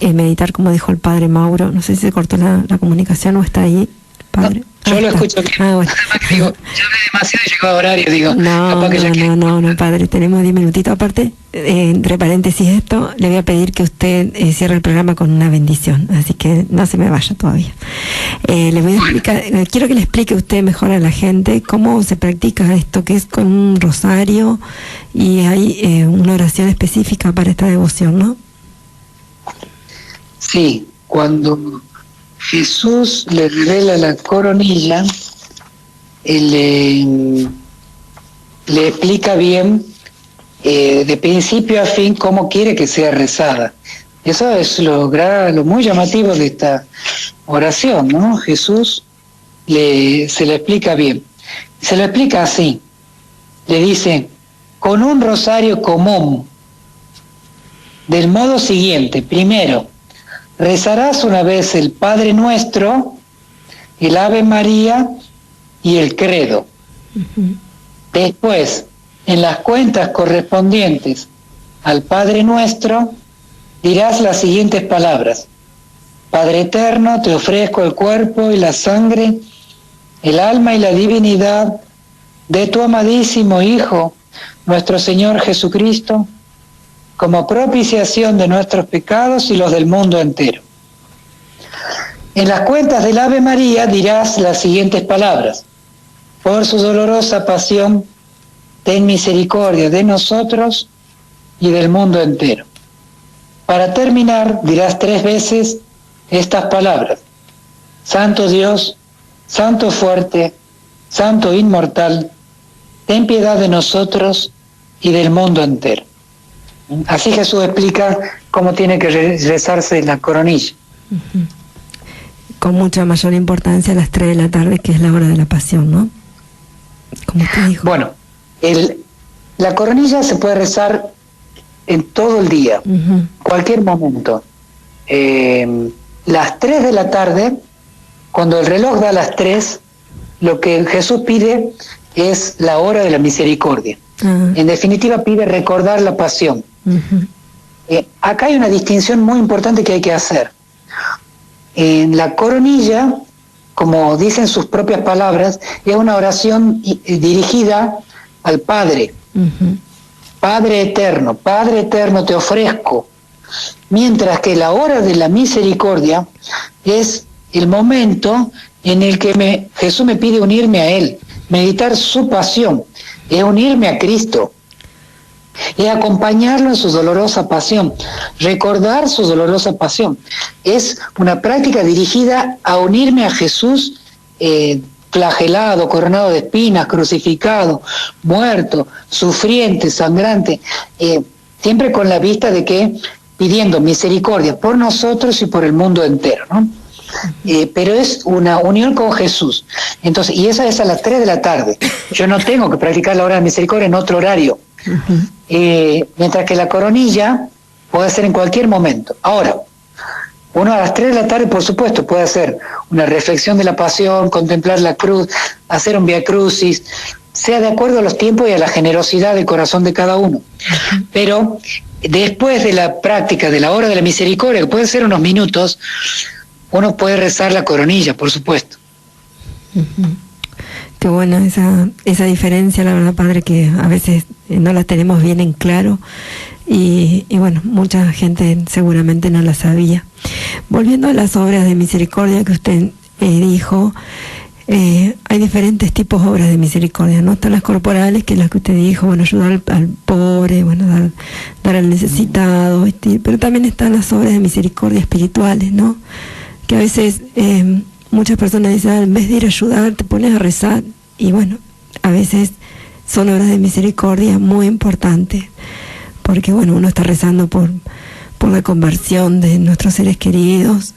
meditar, como dijo el padre Mauro. No sé si se cortó la comunicación o está ahí, padre. No, yo lo escucho bien. Bueno. Digo, yo hablé demasiado y llegó a horario, digo. No, padre, tenemos 10 minutitos. Aparte, entre paréntesis esto, le voy a pedir que usted cierre el programa con una bendición, así que no se me vaya todavía. Le voy a explicar, quiero que le explique usted mejor a la gente cómo se practica esto, que es con un rosario y hay una oración específica para esta devoción, ¿no? Sí, cuando Jesús le revela la coronilla, le explica bien, de principio a fin, cómo quiere que sea rezada. Eso es lo muy llamativo de esta oración, ¿no? Jesús se le explica bien. Se lo explica así. Le dice, con un rosario común, del modo siguiente. Primero, rezarás una vez el Padre Nuestro, el Ave María y el Credo. Después, en las cuentas correspondientes al Padre Nuestro, dirás las siguientes palabras. Padre eterno, te ofrezco el cuerpo y la sangre, el alma y la divinidad de tu amadísimo Hijo, nuestro Señor Jesucristo, como propiciación de nuestros pecados y los del mundo entero. En las cuentas del Ave María dirás las siguientes palabras. Por su dolorosa pasión, ten misericordia de nosotros y del mundo entero. Para terminar, dirás 3 veces estas palabras. Santo Dios, Santo fuerte, Santo inmortal, ten piedad de nosotros y del mundo entero. Así Jesús explica cómo tiene que rezarse la coronilla. Uh-huh. Con mucha mayor importancia a las 3 de la tarde, que es la hora de la pasión, ¿no? Como te dijo. Bueno, la coronilla se puede rezar en todo el día, uh-huh, cualquier momento. Las 3 de la tarde, cuando el reloj da las 3, lo que Jesús pide es la hora de la misericordia. Uh-huh. En definitiva, pide recordar la pasión. Uh-huh. Acá hay una distinción muy importante que hay que hacer. En la coronilla, como dicen sus propias palabras, es una oración dirigida al Padre. Uh-huh. Padre eterno, te ofrezco. Mientras que la hora de la misericordia es el momento en el que Jesús me pide unirme a Él, meditar su pasión, es unirme a Cristo, es acompañarlo en su dolorosa pasión, recordar su dolorosa pasión. Es una práctica dirigida a unirme a Jesús flagelado, coronado de espinas, crucificado, muerto, sufriente, sangrante, siempre con la vista de que pidiendo misericordia por nosotros y por el mundo entero, ¿no? Pero es una unión con Jesús. Entonces, y esa es a las 3 de la tarde. Yo no tengo que practicar la hora de misericordia en otro horario. Uh-huh. Mientras que la coronilla puede ser en cualquier momento. Ahora, uno a las 3 de la tarde, por supuesto, puede hacer una reflexión de la pasión, contemplar la cruz, hacer un vía crucis, sea de acuerdo a los tiempos y a la generosidad del corazón de cada uno. Uh-huh. Pero después de la práctica de la hora de la misericordia, que puede ser unos minutos, uno puede rezar la coronilla, por supuesto. Uh-huh. Qué bueno esa diferencia, la verdad, Padre, que a veces no la tenemos bien en claro y bueno, mucha gente seguramente no la sabía. Volviendo a las obras de misericordia que usted dijo, hay diferentes tipos de obras de misericordia, ¿no? Están las corporales, que es las que usted dijo, bueno, ayudar al pobre, bueno, dar al necesitado, pero también están las obras de misericordia espirituales, ¿no? Que a veces muchas personas dicen, en vez de ir a ayudar, te pones a rezar, y bueno, a veces son obras de misericordia muy importantes, porque bueno, uno está rezando por la conversión de nuestros seres queridos,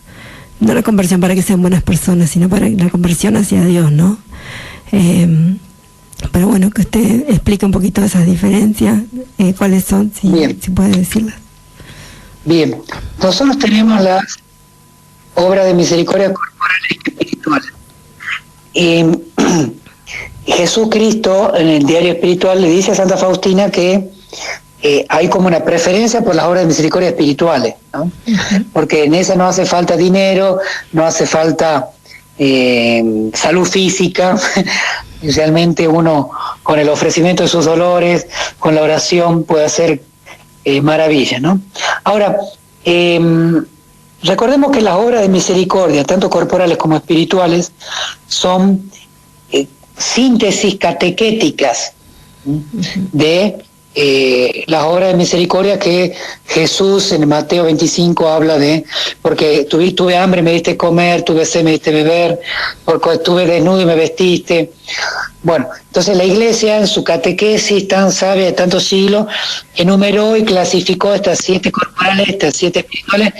no la conversión para que sean buenas personas, sino para la conversión hacia Dios, ¿no? Pero bueno, que usted explique un poquito esas diferencias, cuáles son, si puede decirlas. Bien, nosotros tenemos las obras de misericordia corporales y espirituales. Jesús Cristo, en el diario espiritual, le dice a Santa Faustina que hay como una preferencia por las obras de misericordia espirituales, ¿no? Uh-huh. Porque en esa no hace falta dinero, no hace falta salud física. Realmente uno, con el ofrecimiento de sus dolores, con la oración, puede hacer maravillas, ¿no? Ahora, recordemos que las obras de misericordia, tanto corporales como espirituales, son síntesis catequéticas de las obras de misericordia que Jesús en Mateo 25 habla de, porque tuve hambre, me diste comer, tuve sed, me diste beber, porque estuve desnudo y me vestiste. Bueno, entonces la Iglesia en su catequesis tan sabia de tantos siglos enumeró y clasificó estas 7 corporales, estas 7 espirituales,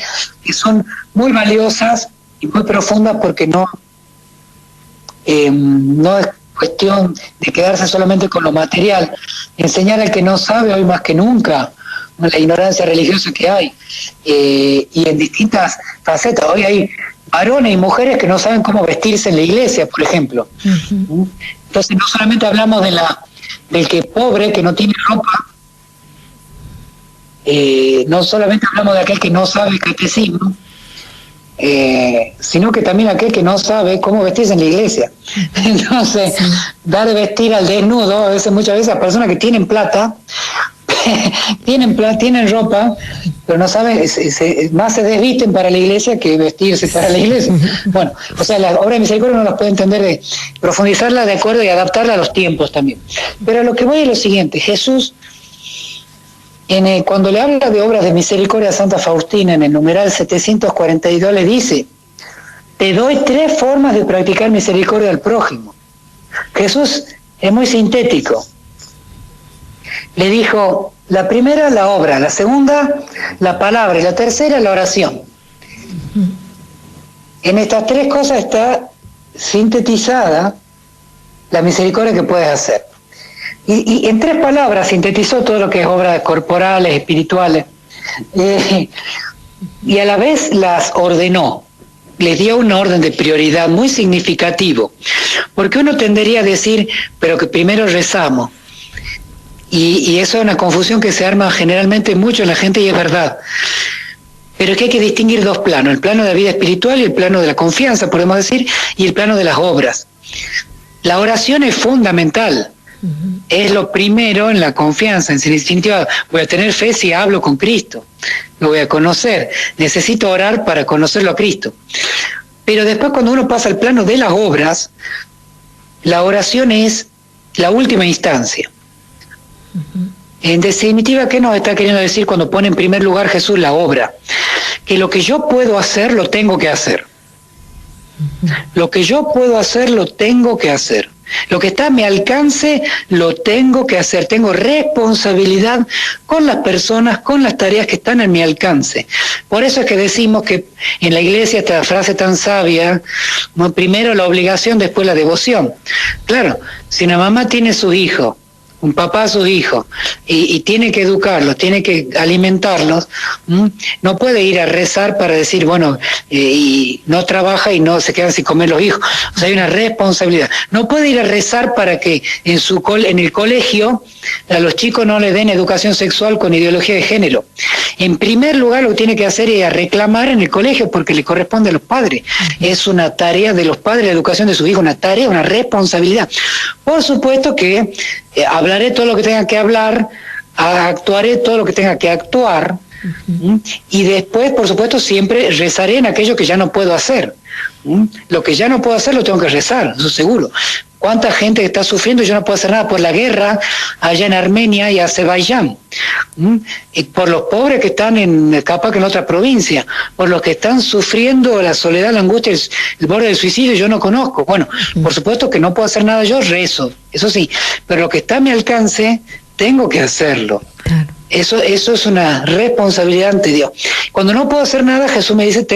que son muy valiosas y muy profundas, porque no es cuestión de quedarse solamente con lo material, enseñar al que no sabe hoy más que nunca la ignorancia religiosa que hay, y en distintas facetas. Hoy hay varones y mujeres que no saben cómo vestirse en la iglesia, por ejemplo. Uh-huh. Entonces no solamente hablamos del que pobre, que no tiene ropa, no solamente hablamos de aquel que no sabe el catecismo, sino que también aquel que no sabe cómo vestirse en la iglesia. Entonces, dar de vestir al desnudo, muchas veces a personas que tienen plata, tienen ropa, pero no saben, más se desvisten para la iglesia que vestirse para la iglesia. Bueno, o sea, la obra de misericordia uno las puede entender, de profundizarla de acuerdo y adaptarla a los tiempos también. Pero a lo que voy es lo siguiente: Jesús, cuando le habla de obras de misericordia a Santa Faustina, en el numeral 742, le dice: te doy 3 formas de practicar misericordia al prójimo. Jesús es muy sintético. Le dijo, la primera la obra, la segunda la palabra y la tercera la oración. En estas tres cosas está sintetizada la misericordia que puedes hacer. Y en tres palabras sintetizó todo lo que es obras corporales, espirituales, y a la vez las ordenó. Les dio un orden de prioridad muy significativo, porque uno tendería a decir, pero que primero rezamos, y eso es una confusión que se arma generalmente mucho en la gente, y es verdad. Pero es que hay que distinguir dos planos, el plano de la vida espiritual y el plano de la confianza, podemos decir, y el plano de las obras. La oración es fundamental, es lo primero en la confianza, en definitiva, voy a tener fe si hablo con Cristo, lo voy a conocer, necesito orar para conocerlo a Cristo. Pero después, cuando uno pasa al plano de las obras, la oración es la última instancia. En definitiva, ¿qué nos está queriendo decir cuando pone en primer lugar Jesús la obra? Que lo que yo puedo hacer, lo tengo que hacer. Lo que yo puedo hacer, lo tengo que hacer. Lo que está a mi alcance, lo tengo que hacer. Tengo responsabilidad con las personas, con las tareas que están en mi alcance. Por eso es que decimos que en la iglesia esta frase tan sabia, primero la obligación, después la devoción. Claro, si una mamá tiene sus hijos, un papá a sus hijos, y tiene que educarlos, tiene que alimentarlos, no puede ir a rezar para decir, bueno, y no trabaja y no se quedan sin comer los hijos. O sea, hay una responsabilidad. No puede ir a rezar para que en el colegio a los chicos no les den educación sexual con ideología de género. En primer lugar, lo que tiene que hacer es reclamar en el colegio, porque le corresponde a los padres. Es una tarea de los padres la educación de sus hijos, una tarea, una responsabilidad. Por supuesto que hablaré todo lo que tenga que hablar, actuaré todo lo que tenga que actuar, y después, por supuesto, siempre rezaré en aquello que ya no puedo hacer. Lo que ya no puedo hacer lo tengo que rezar, eso seguro. ¿Cuánta gente que está sufriendo? Yo no puedo hacer nada por la guerra allá en Armenia y Azerbaiyán, y por los pobres que están capaz que en otra provincia, por los que están sufriendo la soledad, la angustia, el borde del suicidio, yo no conozco. Bueno, por supuesto que no puedo hacer nada, yo rezo, eso sí, pero lo que está a mi alcance, tengo que hacerlo. Claro. Eso es una responsabilidad ante Dios. Cuando no puedo hacer nada, Jesús me dice,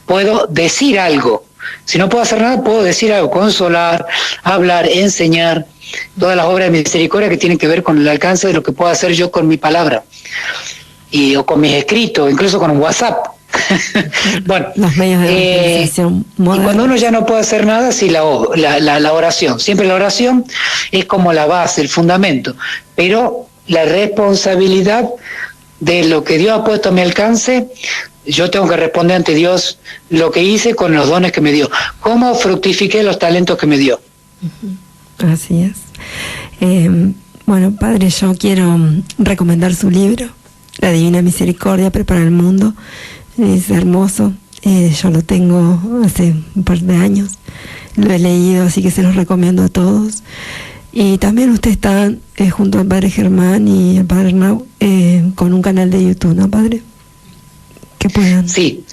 puedo decir algo. Si no puedo hacer nada, puedo decir algo, consolar, hablar, enseñar, todas las obras de misericordia que tienen que ver con el alcance de lo que puedo hacer yo con mi palabra, o con mis escritos, incluso con un WhatsApp. Bueno, los medios de evangelización modernos. Y cuando uno ya no puede hacer nada, sí, la oración. Siempre la oración es como la base, el fundamento, pero la responsabilidad de lo que Dios ha puesto a mi alcance, yo tengo que responder ante Dios lo que hice con los dones que me dio, cómo fructifiqué los talentos que me dio. Así es. Bueno, Padre, yo quiero recomendar su libro, La Divina Misericordia, Prepara el Mundo. Es hermoso, yo lo tengo hace un par de años, lo he leído, así que se los recomiendo a todos. Y también usted está junto al Padre Germán y al Padre Arnau con un canal de YouTube, ¿no, Padre? Que puedan. Sí,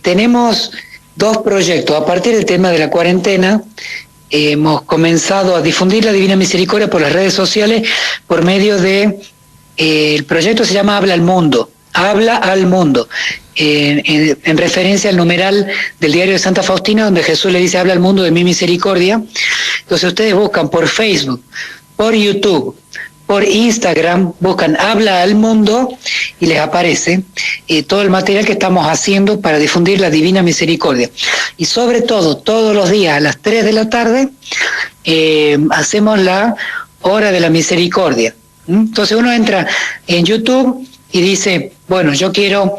tenemos dos proyectos. A partir del tema de la cuarentena, hemos comenzado a difundir la Divina Misericordia por las redes sociales por medio de, el proyecto se llama Habla al Mundo. Habla al Mundo, en referencia al numeral del diario de Santa Faustina, donde Jesús le dice, habla al mundo de mi misericordia. Entonces ustedes buscan por Facebook, por YouTube, por Instagram, buscan Habla al Mundo y les aparece todo el material que estamos haciendo para difundir la Divina Misericordia. Y sobre todo, todos los días a las 3 de la tarde hacemos la Hora de la Misericordia. Entonces uno entra en YouTube y dice, bueno, yo quiero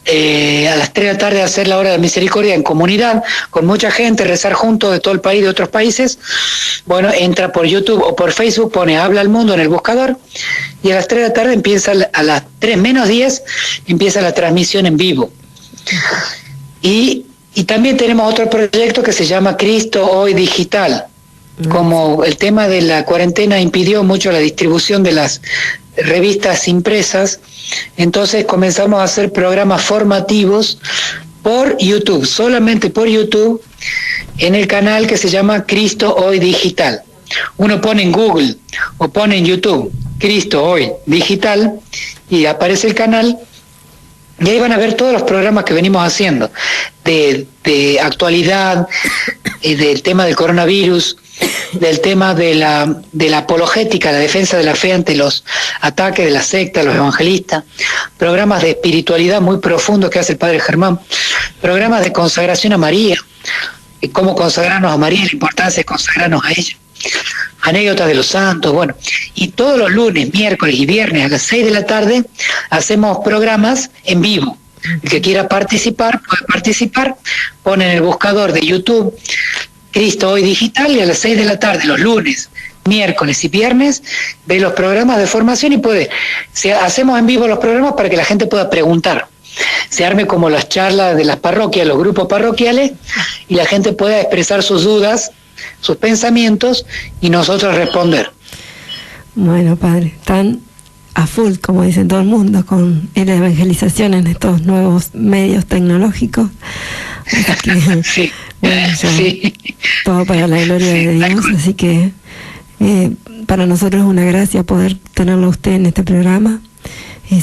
a las 3 de la tarde hacer la Hora de la Misericordia en comunidad, con mucha gente, rezar juntos de todo el país, de otros países. Bueno, entra por YouTube o por Facebook, pone Habla al Mundo en el buscador, y a las 3 de la tarde empieza, a las 3 menos 10, empieza la transmisión en vivo. Y también tenemos otro proyecto que se llama Cristo Hoy Digital. Como el tema de la cuarentena impidió mucho la distribución de las revistas impresas, entonces comenzamos a hacer programas formativos por YouTube, solamente por YouTube, en el canal que se llama Cristo Hoy Digital. Uno pone en Google o pone en YouTube Cristo Hoy Digital y aparece el canal. Y ahí van a ver todos los programas que venimos haciendo, de actualidad, del tema del coronavirus, del tema de la apologética, la defensa de la fe ante los ataques de la secta, los evangelistas, programas de espiritualidad muy profundos que hace el Padre Germán, programas de consagración a María, cómo consagrarnos a María, la importancia de consagrarnos a ella, anécdotas de los santos, bueno, y todos los lunes, miércoles y viernes a las 6 de la tarde hacemos programas en vivo. El que quiera participar puede participar, pone en el buscador de YouTube Cristo Hoy Digital y a las 6 de la tarde, los lunes, miércoles y viernes, ve los programas de formación y hacemos en vivo los programas para que la gente pueda preguntar. Se arme como las charlas de las parroquias, los grupos parroquiales, y la gente pueda expresar sus dudas, sus pensamientos y nosotros responder. Bueno, padre, están a full, como dicen todo el mundo, con la evangelización en estos nuevos medios tecnológicos. Así que, sí. Bueno, sí. Todo para la gloria de Dios, así que para nosotros es una gracia poder tenerlo a usted en este programa.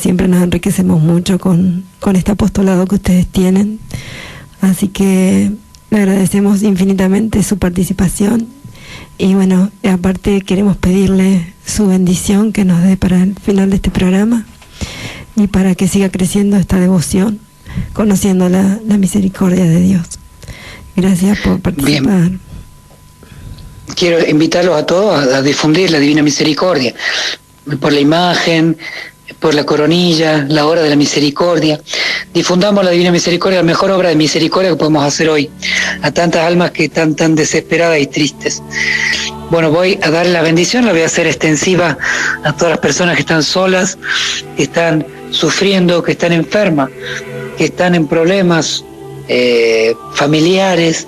Siempre nos enriquecemos mucho con este apostolado que ustedes tienen, así que le agradecemos infinitamente su participación y bueno, aparte queremos pedirle su bendición que nos dé para el final de este programa y para que siga creciendo esta devoción, conociendo la misericordia de Dios. Gracias por participar. Bien. Quiero invitarlos a todos a difundir la Divina Misericordia, por la imagen, por la coronilla, la hora de la misericordia. Difundamos la Divina Misericordia, la mejor obra de misericordia que podemos hacer hoy, a tantas almas que están tan desesperadas y tristes. Bueno, voy a darle la bendición, la voy a hacer extensiva a todas las personas que están solas, que están sufriendo, que están enfermas, que están en problemas familiares,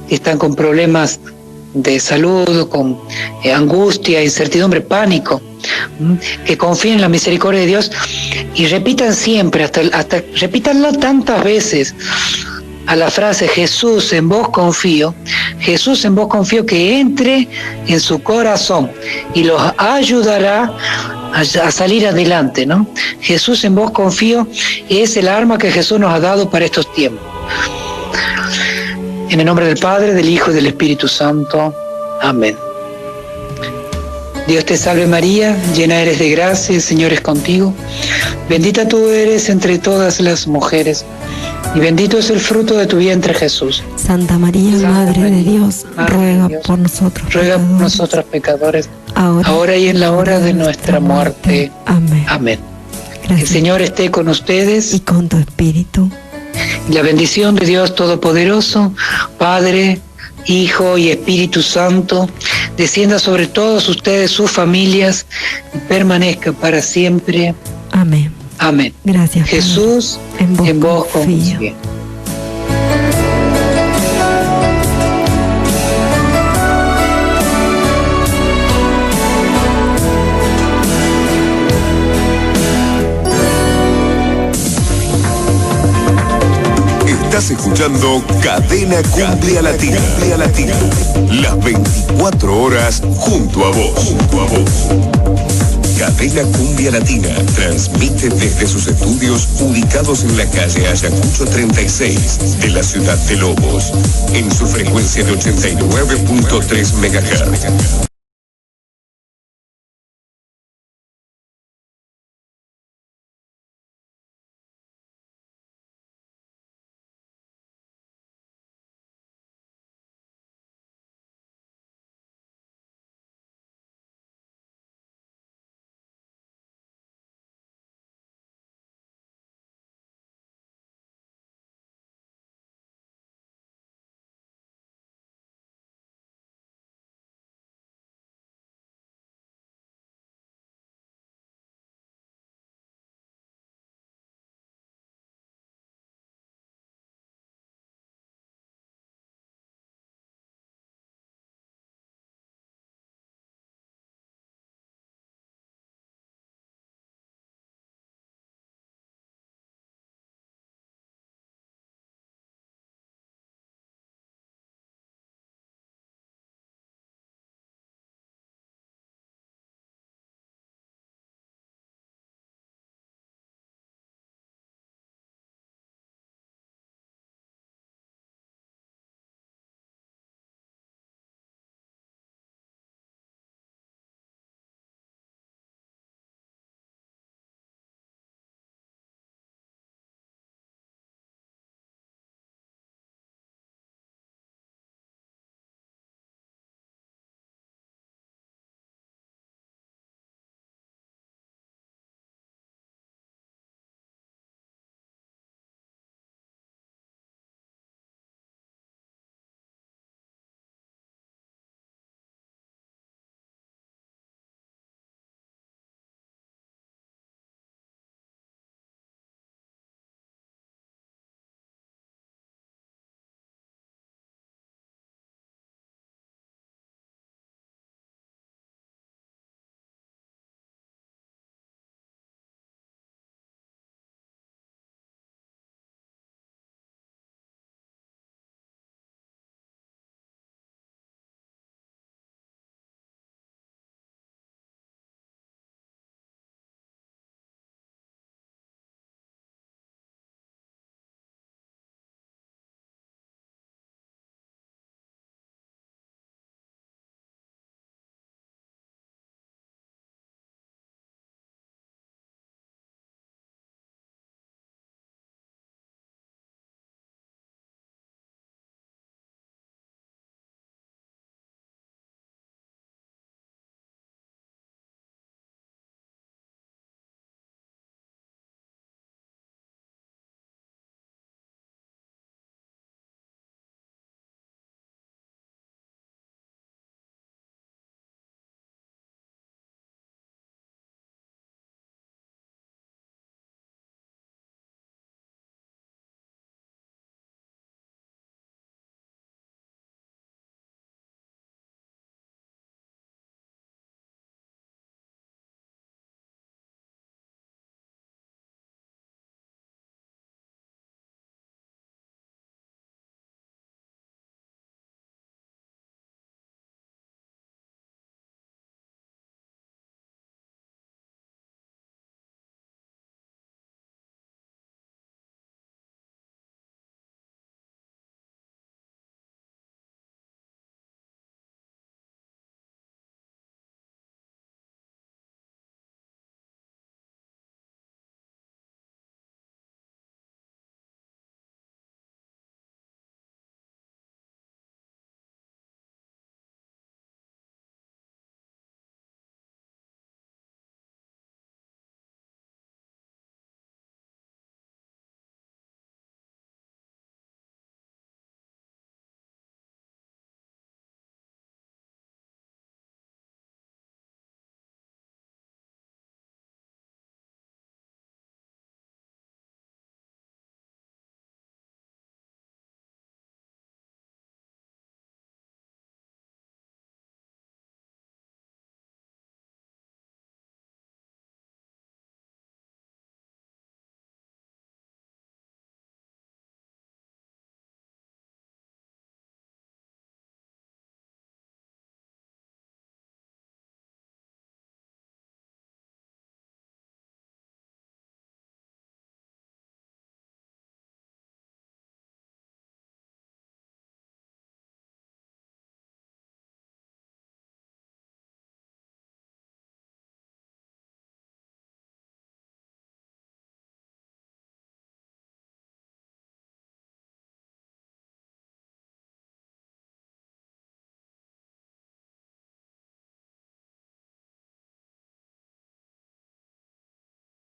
que están con problemas de salud, con angustia, incertidumbre, pánico, que confíen en la misericordia de Dios y repitan siempre, hasta repítanlo tantas veces, a la frase Jesús en vos confío, Jesús en vos confío, que entre en su corazón y los ayudará a salir adelante, ¿no? Jesús en vos confío es el arma que Jesús nos ha dado para estos tiempos. En el nombre del Padre, del Hijo y del Espíritu Santo. Amén. Dios te salve María, llena eres de gracia, el Señor es contigo. Bendita tú eres entre todas las mujeres, y bendito es el fruto de tu vientre Jesús. Santa María, Madre de Dios, ruega por nosotros. Ruega por nosotros pecadores, ahora y en la hora de nuestra muerte. Amén. Amén. Gracias. El Señor esté con ustedes. Y con tu espíritu. La bendición de Dios Todopoderoso, Padre, Hijo y Espíritu Santo, descienda sobre todos ustedes, sus familias, y permanezca para siempre. Amén. Amén. Gracias. Jesús, en vos confío. Estás escuchando Cadena Cumbia Latina. Las 24 horas junto a vos. Cadena Cumbia Latina transmite desde sus estudios ubicados en la calle Ayacucho 36 de la ciudad de Lobos, en su frecuencia de 89.3 MHz.